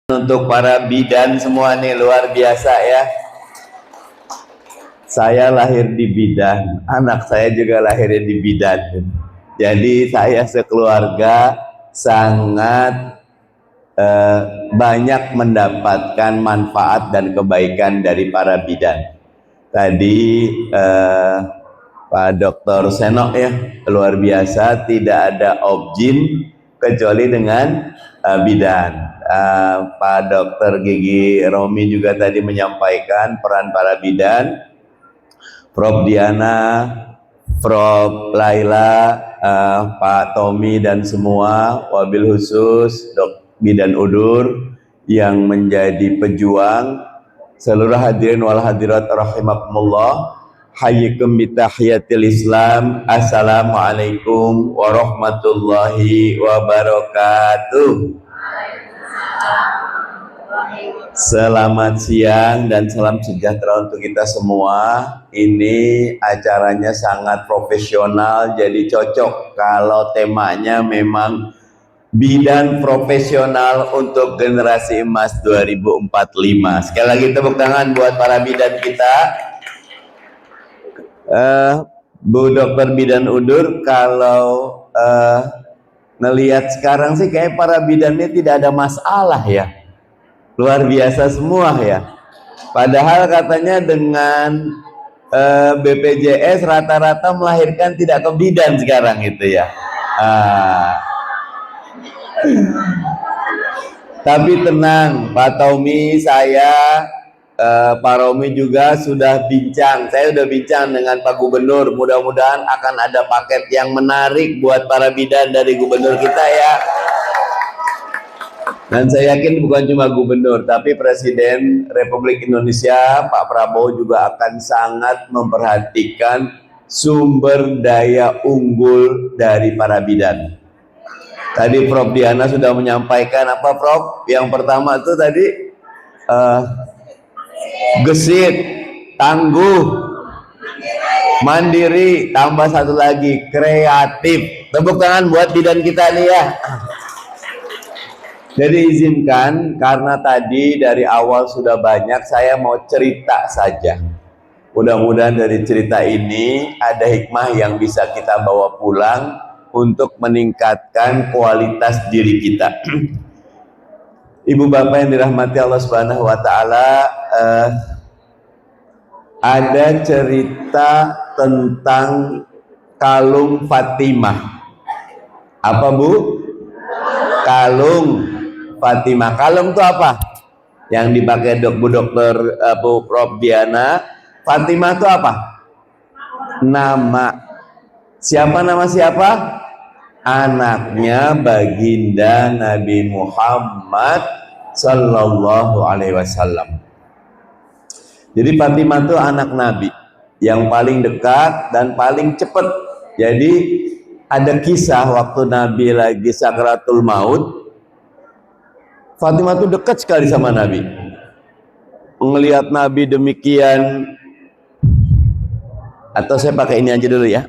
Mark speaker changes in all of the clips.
Speaker 1: Untuk para bidan semua nih luar biasa ya. Saya lahir di bidan, anak saya juga lahirnya di bidan. Jadi saya sekeluarga sangat banyak mendapatkan manfaat dan kebaikan dari para bidan. Tadi Pak Dr. Senok ya, luar biasa, tidak ada objin kecuali dengan bidan. Pak Dr. Gigi Romi juga tadi menyampaikan peran para bidan, Prof. Diana, Prof. Laila, Pak Tommy dan semua, wabil khusus Dok Bidan Udur yang menjadi pejuang, seluruh hadirin wal hadirat rahimakumullah. Hayyikum bitahiyatil Islam. Assalamualaikum warahmatullahi wabarakatuh. Selamat siang dan salam sejahtera untuk kita semua. Ini acaranya sangat profesional, jadi cocok kalau temanya memang bidan profesional untuk generasi emas 2045. Sekali lagi tepuk tangan buat para bidan kita. Bu Dokter Bidan Udur, kalau ngelihat sekarang sih kayak para bidannya tidak ada masalah ya. Luar biasa semua ya. Padahal katanya dengan BPJS rata-rata melahirkan tidak ke bidan sekarang itu ya. Tapi tenang Pak Tommy, saya Pak Romi juga sudah bincang. Saya sudah bincang dengan Pak Gubernur. Mudah-mudahan akan ada paket yang menarik buat para bidan dari gubernur kita ya. Dan saya yakin bukan cuma gubernur, tapi Presiden Republik Indonesia Pak Prabowo juga akan sangat memperhatikan sumber daya unggul dari para bidan. Tadi Prof. Diana sudah menyampaikan apa Prof? Yang pertama itu tadi gesit, tangguh, mandiri, tambah satu lagi kreatif. Tepuk tangan buat bidan kita nih ya. Jadi izinkan, karena tadi dari awal sudah banyak, saya mau cerita saja. Mudah-mudahan dari cerita ini ada hikmah yang bisa kita bawa pulang untuk meningkatkan kualitas diri kita. Ibu bapak yang dirahmati Allah Subhanahu wa Ta'ala, ada cerita tentang kalung Fatimah. Apa Bu? Kalung Fatimah. Kalung itu apa? Yang dipakai Bu Dokter Bu Prof. Diana. Fatimah itu apa? Nama. Siapa nama siapa? Anaknya baginda Nabi Muhammad Sallallahu Alaihi Wasallam. Jadi Fatimah itu anak Nabi yang paling dekat dan paling cepat. Jadi ada kisah waktu Nabi lagi sakratul maut, Fatimah itu dekat sekali sama Nabi. Melihat Nabi demikian, atau saya pakai ini aja dulu ya.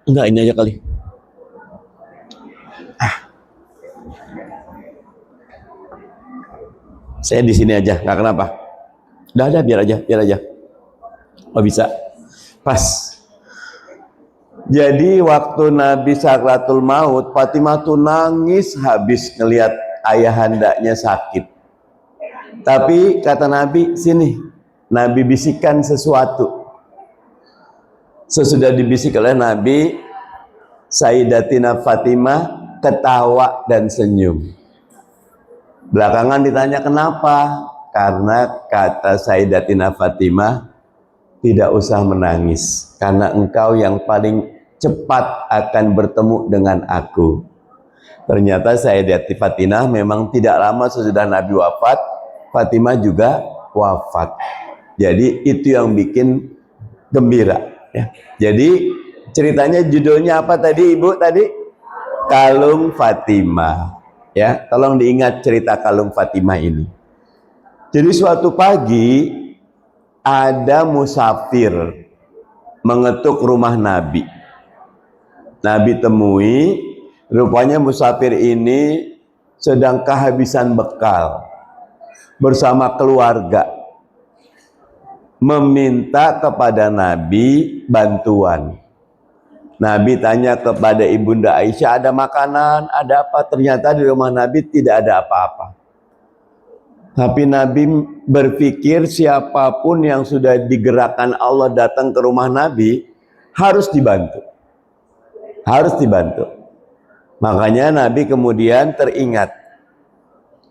Speaker 1: Enggak, ini aja kali. Saya di sini aja, nggak kenapa. Udah ada, biar aja. Oh bisa, pas. Jadi waktu Nabi sakratul maut, Fatimah tuh nangis habis ngelihat ayahandanya sakit. Tapi kata Nabi, sini. Nabi bisikan sesuatu. Sesudah dibisik oleh Nabi, Sayyidatina Fatimah ketawa dan senyum. Belakangan ditanya kenapa? Karena kata Sayyidatina Fatimah, tidak usah menangis, karena engkau yang paling cepat akan bertemu dengan aku. Ternyata Sayyidatina Fatimah memang tidak lama sesudah Nabi wafat, Fatimah juga wafat. Jadi itu yang bikin gembira ya. Jadi ceritanya judulnya apa tadi Ibu tadi? Kalung Fatimah. Ya, tolong diingat cerita kalung Fatimah ini. Jadi suatu pagi ada musafir mengetuk rumah Nabi. Nabi temui, rupanya musafir ini sedang kehabisan bekal. bersama keluarga meminta kepada Nabi bantuan. Nabi tanya kepada Ibunda Aisyah, ada makanan, ada apa? Ternyata di rumah Nabi tidak ada apa-apa. Tapi Nabi berpikir siapapun yang sudah digerakkan Allah datang ke rumah Nabi harus dibantu. Harus dibantu. Makanya Nabi kemudian teringat,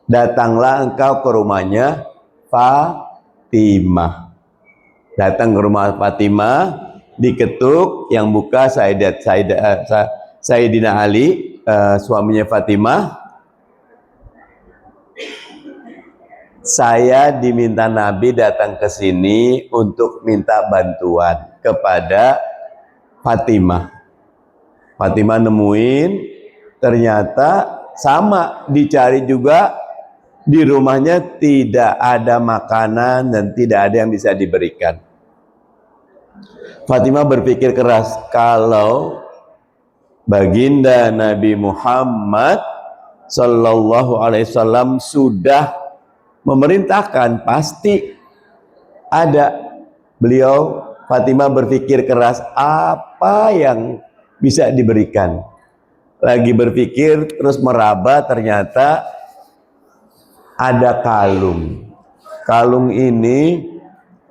Speaker 1: datanglah engkau ke rumahnya Fatimah. Datang ke rumah Fatimah, diketuk, yang buka Sayyidina Ali, suaminya Fatimah. Saya diminta Nabi datang ke sini untuk minta bantuan kepada Fatimah. Fatimah nemuin, ternyata sama, dicari juga di rumahnya tidak ada makanan dan tidak ada yang bisa diberikan. Fatimah berpikir keras, kalau baginda Nabi Muhammad Sallallahu Alaihi Wasallam sudah memerintahkan, pasti ada. Beliau, Fatimah berpikir keras, apa yang bisa diberikan. Lagi berpikir, terus meraba, ternyata ada kalung. Kalung ini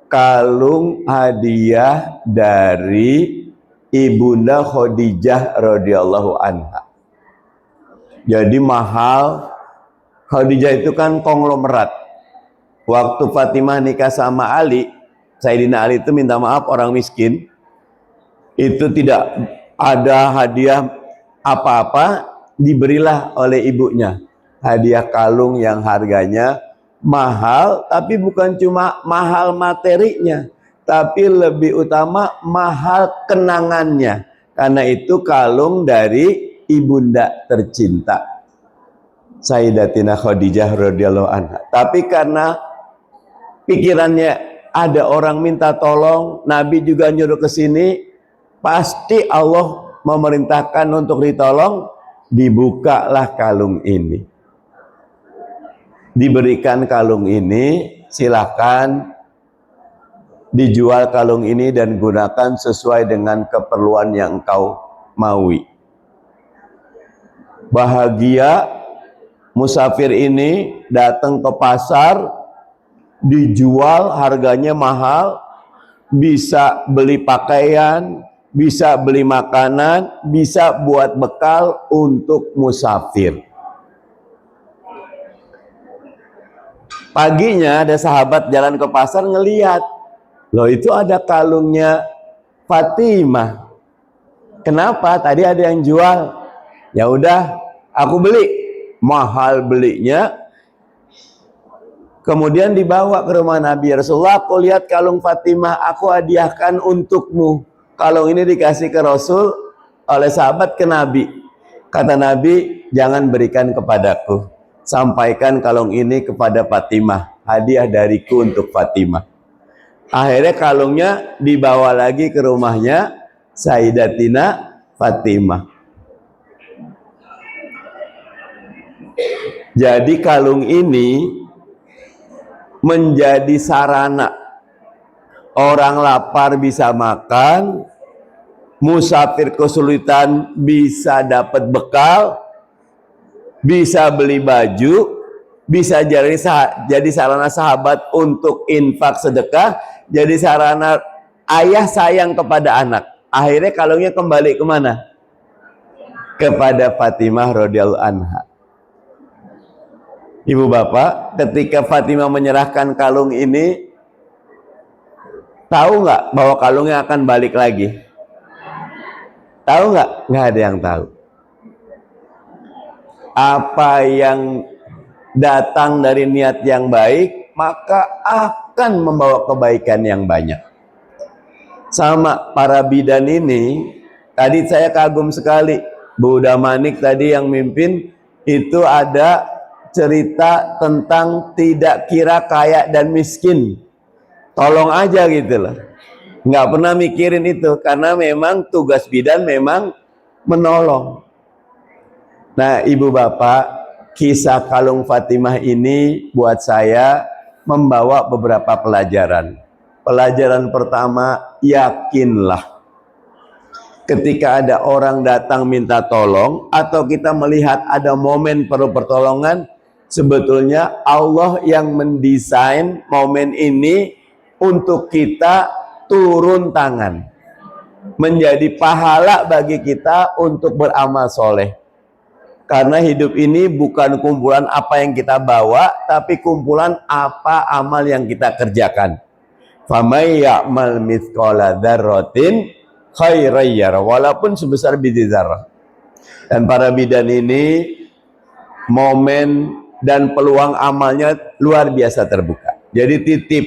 Speaker 1: kalung hadiah dari Ibunda Khadijah radhiyallahu anha. Jadi mahal. Khadijah itu kan konglomerat. Waktu Fatimah nikah sama Ali, Sayyidina Ali itu minta maaf orang miskin. Itu tidak ada hadiah apa-apa, diberilah oleh ibunya hadiah kalung yang harganya mahal, tapi bukan cuma mahal materinya, tapi lebih utama mahal kenangannya. Karena itu kalung dari ibunda tercinta Sayyidatina Khadijah radhiyallahu anha. Tapi karena pikirannya ada orang minta tolong, Nabi juga nyuruh ke sini, pasti Allah memerintahkan untuk ditolong, dibukalah kalung ini. Diberikan kalung ini, silakan dijual kalung ini dan gunakan sesuai dengan keperluan yang engkau maui. Bahagia musafir ini datang ke pasar, dijual harganya mahal, bisa beli pakaian, bisa beli makanan, bisa buat bekal untuk musafir. Paginya ada sahabat jalan ke pasar ngelihat, loh itu ada kalungnya Fatimah. Kenapa? Tadi ada yang jual. Ya udah, aku beli. Mahal belinya. Kemudian dibawa ke rumah Nabi. Rasulullah, aku lihat kalung Fatimah, aku hadiahkan untukmu. Kalung ini dikasih ke Rasul oleh sahabat ke Nabi. Kata Nabi, jangan berikan kepadaku. Sampaikan kalung ini kepada Fatimah, hadiah dariku untuk Fatimah. Akhirnya kalungnya dibawa lagi ke rumahnya Sayyidatina Fatimah. Jadi kalung ini menjadi sarana orang lapar bisa makan, musafir kesulitan bisa dapat bekal, bisa beli baju, bisa jadi sarana sahabat untuk infak sedekah, jadi sarana ayah sayang kepada anak. Akhirnya kalungnya kembali kemana? Kepada Fatimah radhiyallahu anha. Ibu bapak, ketika Fatimah menyerahkan kalung ini, tahu nggak bahwa kalungnya akan balik lagi? Tahu nggak? Nggak ada yang tahu. Apa yang datang dari niat yang baik, maka akan membawa kebaikan yang banyak. Sama para bidan ini, tadi saya kagum sekali, Bu Damanik tadi yang mimpin, itu ada cerita tentang tidak kira kaya dan miskin. Tolong aja gitu loh. Nggak pernah mikirin itu, karena memang tugas bidan memang menolong. Nah, ibu bapak, kisah kalung Fatimah ini buat saya membawa beberapa pelajaran. Pelajaran pertama, yakinlah. Ketika ada orang datang minta tolong, atau kita melihat ada momen perlu pertolongan, sebetulnya Allah yang mendesain momen ini untuk kita turun tangan. Menjadi pahala bagi kita untuk beramal soleh. Karena hidup ini bukan kumpulan apa yang kita bawa, tapi kumpulan apa amal yang kita kerjakan. Famay ya'mal mithqala dzarratin khairan yara, walaupun sebesar biji zarah. Dan para bidan ini momen dan peluang amalnya luar biasa terbuka. Jadi titip,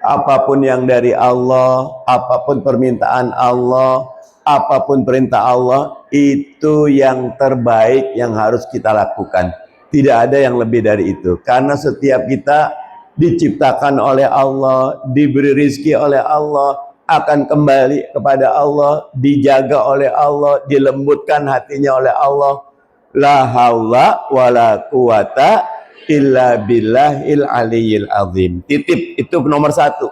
Speaker 1: apapun yang dari Allah, apapun permintaan Allah, apapun perintah Allah, itu yang terbaik yang harus kita lakukan. Tidak ada yang lebih dari itu. Karena setiap kita diciptakan oleh Allah, diberi rizki oleh Allah, akan kembali kepada Allah, dijaga oleh Allah, dilembutkan hatinya oleh Allah. La haula wala quwata illa billahil aliyyil azim. Titip, itu nomor satu.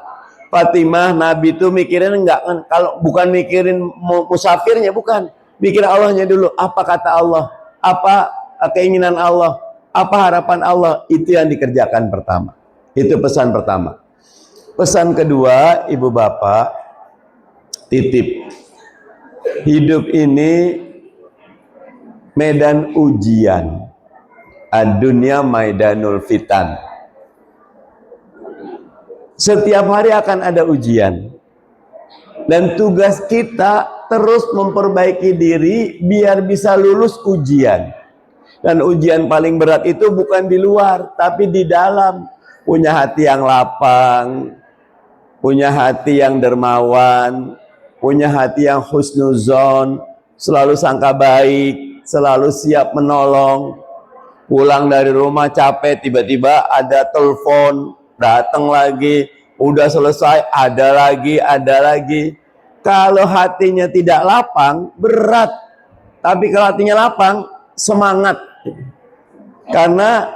Speaker 1: Fatimah, Nabi itu mikirin enggak, kalau bukan mikirin musafirnya, bukan, mikir Allahnya dulu. Apa kata Allah, apa keinginan Allah, apa harapan Allah, itu yang dikerjakan pertama. Itu pesan pertama. Pesan kedua, ibu bapak, titip, hidup ini medan ujian. Ad-dunya maidanul fitan. Setiap hari akan ada ujian. Dan tugas kita terus memperbaiki diri biar bisa lulus ujian. Dan ujian paling berat itu bukan di luar, tapi di dalam. Punya hati yang lapang, punya hati yang dermawan, punya hati yang husnuzon, selalu sangka baik, selalu siap menolong. Pulang dari rumah capek, tiba-tiba ada telepon, datang lagi, udah selesai, ada lagi. Kalau hatinya tidak lapang, berat. Tapi kalau hatinya lapang, semangat. Karena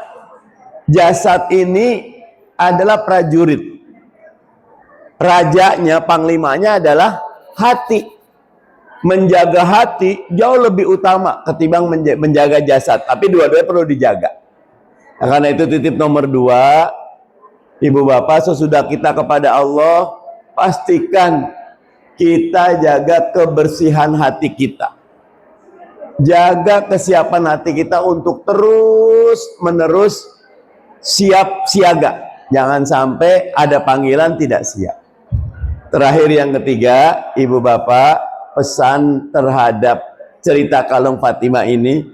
Speaker 1: jasad ini adalah prajurit. Rajanya, panglimanya adalah hati. Menjaga hati jauh lebih utama ketimbang menjaga jasad. Tapi dua-duanya perlu dijaga. Nah, karena itu titip nomor 2, ibu bapak, sesudah kita kepada Allah, pastikan kita jaga kebersihan hati kita. Jaga kesiapan hati kita untuk terus menerus siap siaga. Jangan sampai ada panggilan tidak siap. Terakhir yang ketiga, ibu bapak, pesan terhadap cerita kalung Fatimah ini,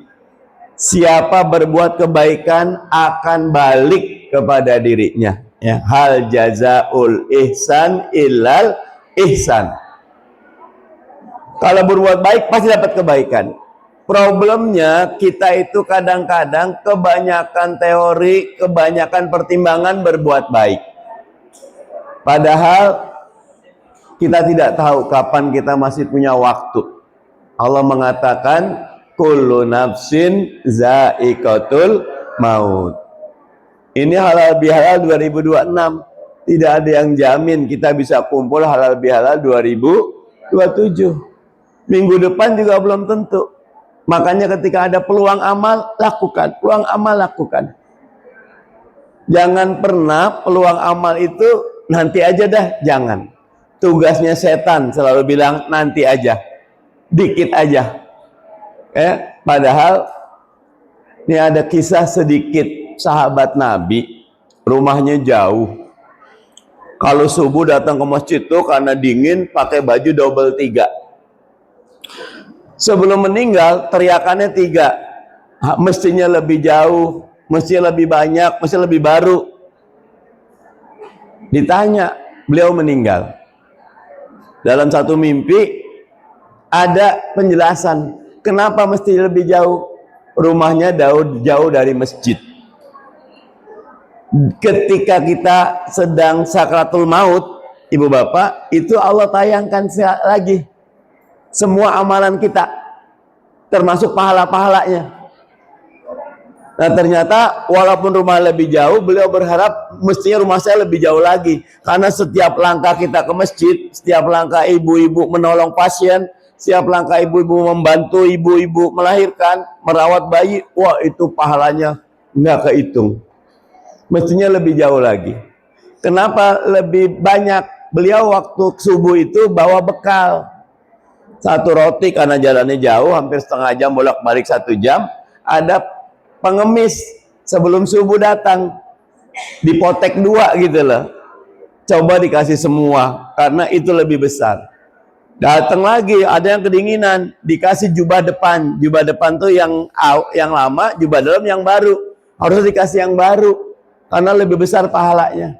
Speaker 1: siapa berbuat kebaikan akan balik kepada dirinya. Ya, hal jazaul ihsan illal ihsan. Kalau berbuat baik pasti dapat kebaikan. Problemnya kita itu kadang-kadang kebanyakan teori, kebanyakan pertimbangan berbuat baik. Padahal kita tidak tahu kapan kita masih punya waktu. Allah mengatakan kullu nafsin za'iqatul maut. Ini halal bihalal 2026. Tidak ada yang jamin kita bisa kumpul halal bihalal 2027. Minggu depan juga belum tentu. Makanya ketika ada peluang amal, lakukan. Peluang amal, lakukan. Jangan pernah peluang amal itu nanti aja dah, jangan. Tugasnya setan selalu bilang nanti aja, dikit aja. Padahal ini ada kisah sedikit sahabat Nabi, rumahnya jauh. Kalau subuh datang ke masjid tuh karena dingin, pakai baju double 3. Sebelum meninggal teriakannya 3, mestinya lebih jauh, mestinya lebih banyak, mestinya lebih baru. Ditanya, beliau meninggal. Dalam satu mimpi ada penjelasan kenapa mesti lebih jauh. Rumahnya jauh dari masjid. Ketika kita sedang sakratul maut, ibu bapak, itu Allah tayangkan lagi semua amalan kita, termasuk pahala-pahalanya. Nah ternyata walaupun rumah lebih jauh, beliau berharap mestinya rumah saya lebih jauh lagi. Karena setiap langkah kita ke masjid, setiap langkah ibu-ibu menolong pasien, setiap langkah ibu-ibu membantu ibu-ibu melahirkan, merawat bayi, wah itu pahalanya nggak kehitung. Mestinya lebih jauh lagi. Kenapa lebih banyak? Beliau waktu subuh itu bawa bekal. Satu roti karena jalannya jauh, hampir setengah jam bolak-balik 1 jam. Ada pengemis sebelum subuh datang, dipotek 2 gitu loh. Coba dikasih semua, karena itu lebih besar. Datang lagi, ada yang kedinginan, dikasih jubah depan. Jubah depan tuh yang lama, jubah dalam yang baru. Harus dikasih yang baru, karena lebih besar pahalanya.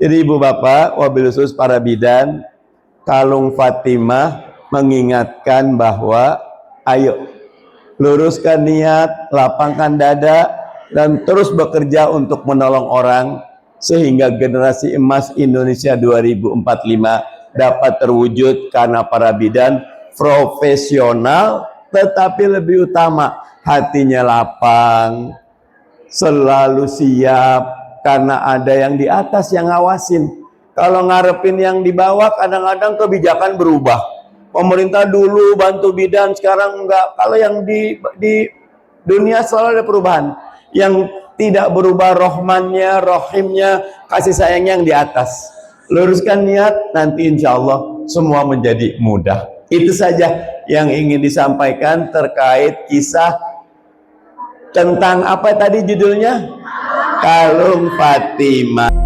Speaker 1: Jadi ibu bapak, wabil khusus para bidan, Kalung Fatimah mengingatkan bahwa ayo luruskan niat, lapangkan dada, dan terus bekerja untuk menolong orang sehingga generasi emas Indonesia 2045 dapat terwujud, karena para bidan profesional tetapi lebih utama hatinya lapang, selalu siap, karena ada yang di atas yang ngawasin. Kalau ngarepin yang di bawah, kadang-kadang kebijakan berubah. Pemerintah dulu bantu bidan, sekarang enggak. Kalau yang di dunia selalu ada perubahan. Yang tidak berubah rohmannya, rohimnya, kasih sayangnya yang di atas. Luruskan niat, nanti insya Allah semua menjadi mudah. Itu saja yang ingin disampaikan terkait kisah tentang apa tadi judulnya? Kalung Fatimah.